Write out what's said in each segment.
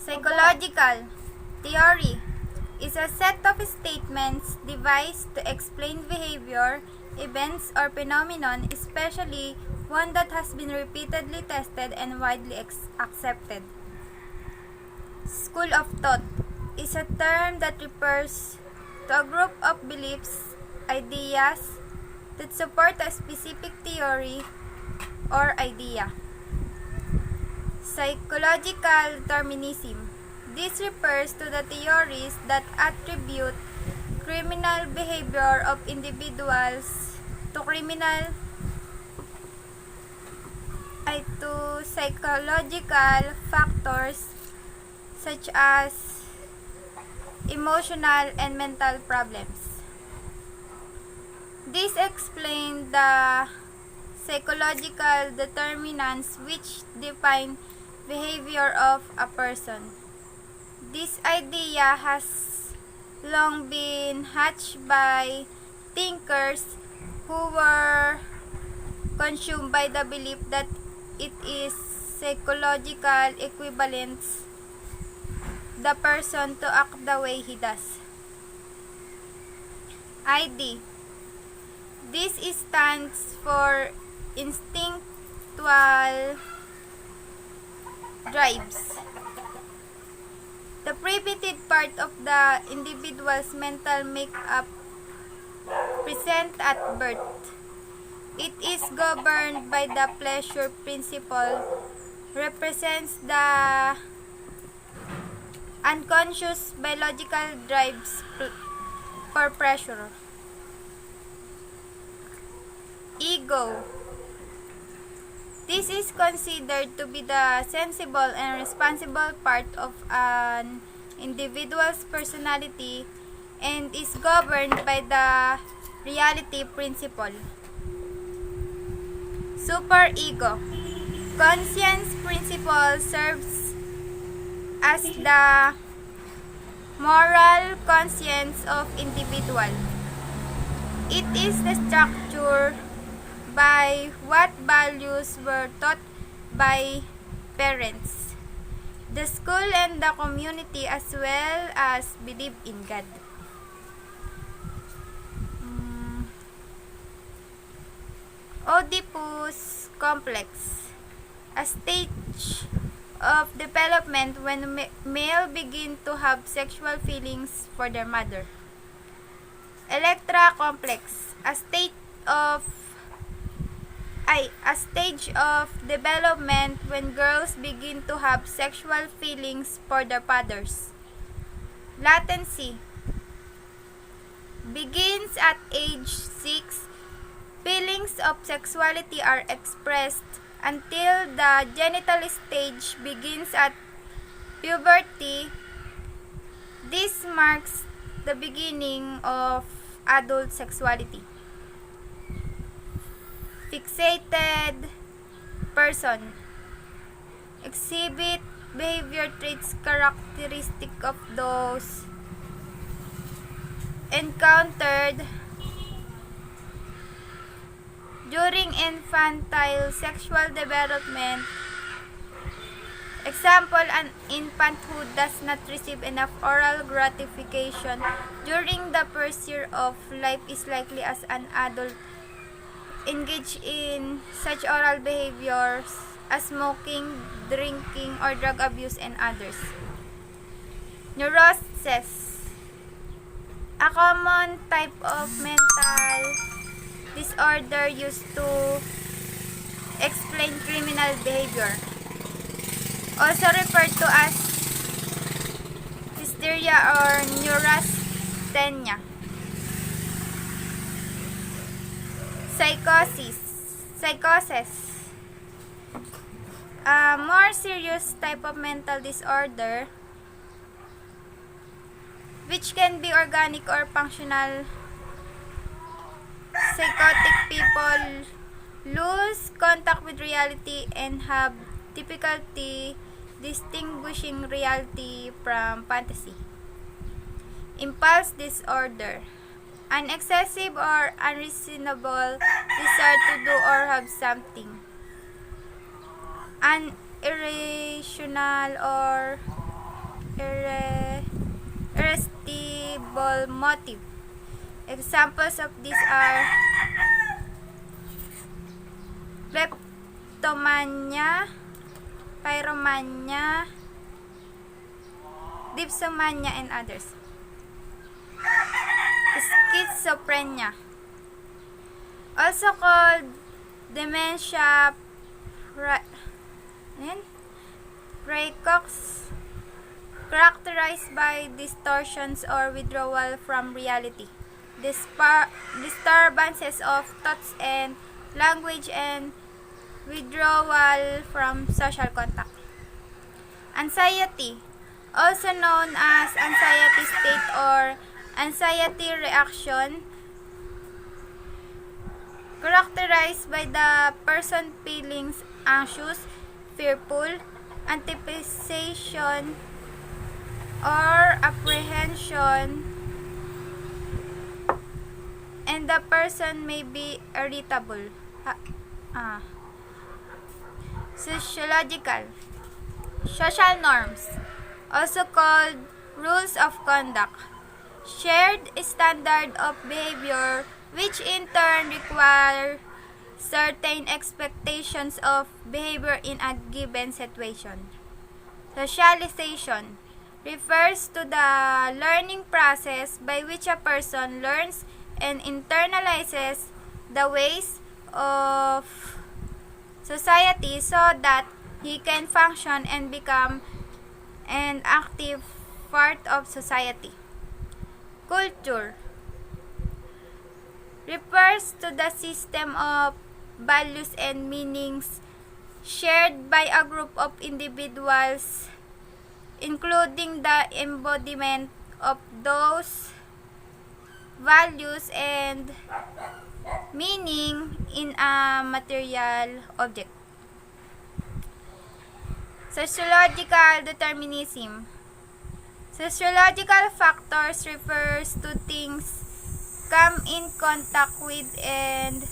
Psychological theory is a set of statements devised to explain behavior, events, or phenomenon, especially one that has been repeatedly tested and widely accepted. School of thought is a term that refers to a group of beliefs, ideas that support a specific theory or idea. Psychological determinism. This refers to the theories that attribute criminal behavior of individuals to psychological factors such as emotional and mental problems. This explains the psychological determinants which define behavior of a person. This idea has long been hatched by thinkers who were consumed by the belief that it is psychological equivalence the person to act the way he does. ID. This stands for instinctual drives. The primitive part of the individual's mental makeup present at birth. It is governed by the pleasure principle, represents the unconscious biological drives for pleasure. Ego. This is considered to be the sensible and responsible part of an individual's personality and is governed by the reality principle. Superego. Conscience principle serves as the moral conscience of individual. It is the structure by what values were taught by parents, the school, and the community, as well as believe in God. Oedipus complex, a stage of development when male begin to have sexual feelings for their mother. Electra complex, a stage of development when girls begin to have sexual feelings for their fathers. Latency begins at age 6. Feelings of sexuality are expressed until the genital stage begins at puberty. This marks the beginning of adult sexuality. Fixated person exhibit behavior traits characteristic of those encountered during infantile sexual development. Example, an infant who does not receive enough oral gratification during the first year of life is likely as an adult engage in such oral behaviors as smoking, drinking, or drug abuse, and others. Neurosis, a common type of mental disorder used to explain criminal behavior, also referred to as hysteria or neurasthenia. Psychosis, a more serious type of mental disorder which can be organic or functional. Psychotic people lose contact with reality and have difficulty distinguishing reality from fantasy. Impulse disorder, an excessive or unreasonable desire to do or have something. An irrational or irresistible motive. Examples of these are kleptomania, pyromania, dipsomania, and others. Schizophrenia, also called dementia praecox, characterized by distortions or withdrawal from reality, disturbances of thoughts and language, and withdrawal from social contact. Anxiety, also known as anxiety state or anxiety reaction, characterized by the person feeling anxious, fearful, anticipation, or apprehension, and the person may be irritable. Sociological, social norms, also called rules of conduct, shared standard of behavior which in turn require certain expectations of behavior in a given situation. Socialization refers to the learning process by which a person learns and internalizes the ways of society so that he can function and become an active part of society. Culture refers to the system of values and meanings shared by a group of individuals, including the embodiment of those values and meaning in a material object. Sociological determinism. Sociological factors refers to things come in contact with and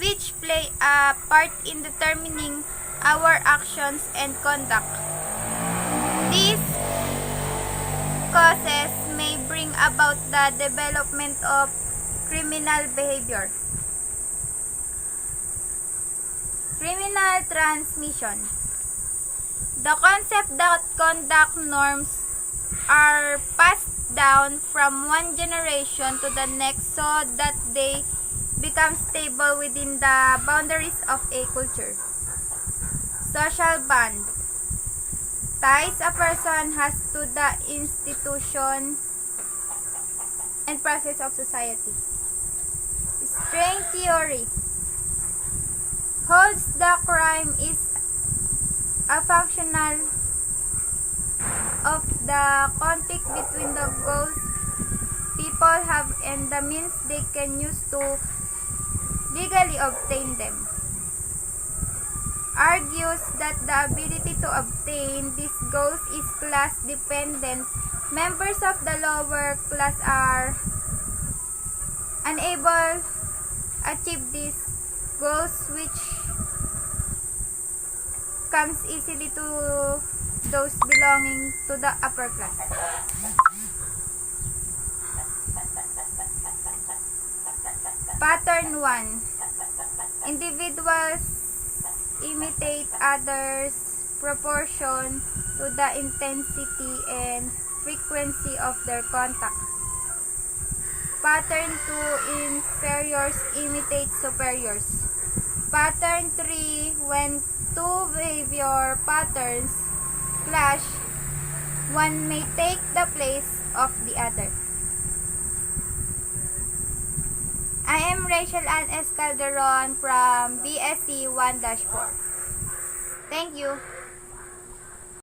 which play a part in determining our actions and conduct. These causes may bring about the development of criminal behavior. Criminal transmission. The concept that conduct norms are passed down from one generation to the next so that they become stable within the boundaries of a culture. Social bond. Ties a person has to the institution and process of society. String theory holds the crime is a functional of the conflict between the goals people have and the means they can use to legally obtain them. Argues that the ability to obtain these goals is class dependent. Members of the lower class are unable to achieve these goals, which comes easily to those belonging to the upper class. Pattern 1. Individuals imitate others proportion to the intensity and frequency of their contact. Pattern 2. Inferiors imitate superiors. Pattern 3. When two behavior patterns clash, one may take the place of the other. I am Rachel Ann S. Calderon from BSc 1-4. Thank you.